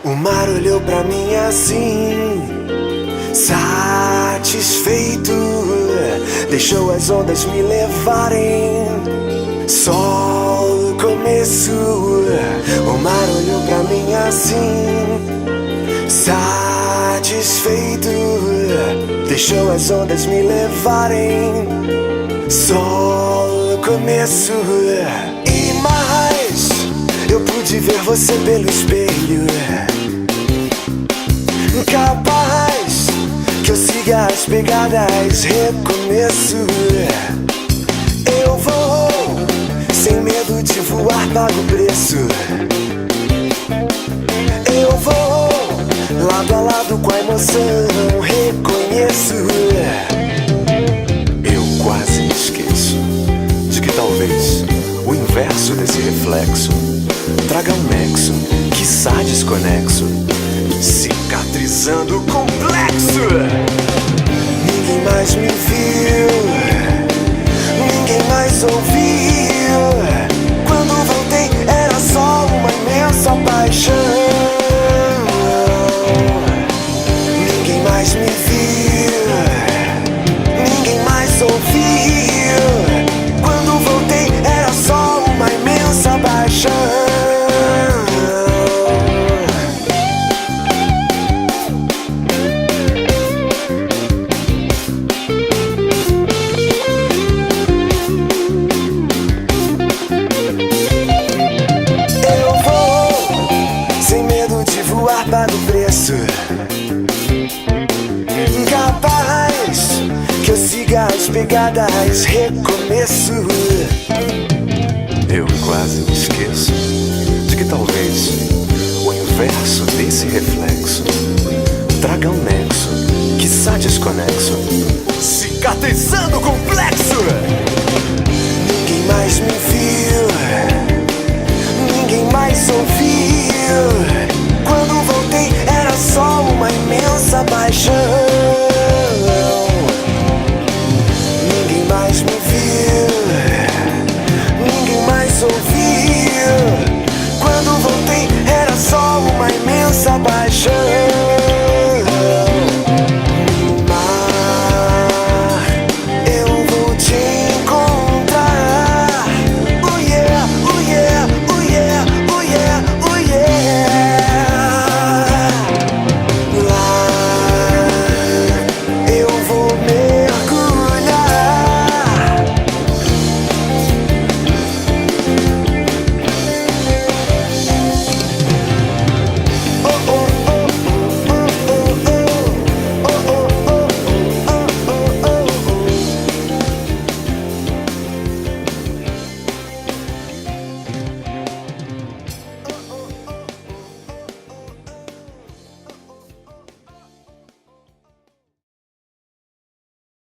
O mar olhou pra mim assim, satisfeito, deixou as ondas me levarem. Só o começo. O mar olhou pra mim assim, satisfeito, deixou as ondas me levarem. Só o começo. E mais, eu pude ver você pelo espelho. Capaz que eu siga as pegadas, recomeço. Eu vou, sem medo de voar, pago o preço. Eu vou, lado a lado com a emoção, reconheço. Eu quase me esqueço de que talvez o inverso desse reflexo traga um nexo, quiçá desconexo, cicatrizando o complexo. Ninguém mais me viu, ninguém mais ouviu. Quando voltei era só uma imensa paixão. Ninguém mais me viu, ninguém mais ouviu. Quando voltei era só uma imensa paixão. Pago o preço. Capaz que eu siga as pegadas, recomeço. Eu quase me esqueço de que talvez o inverso desse reflexo traga um nexo, quiçá desconexo, cicatrizando o complexo.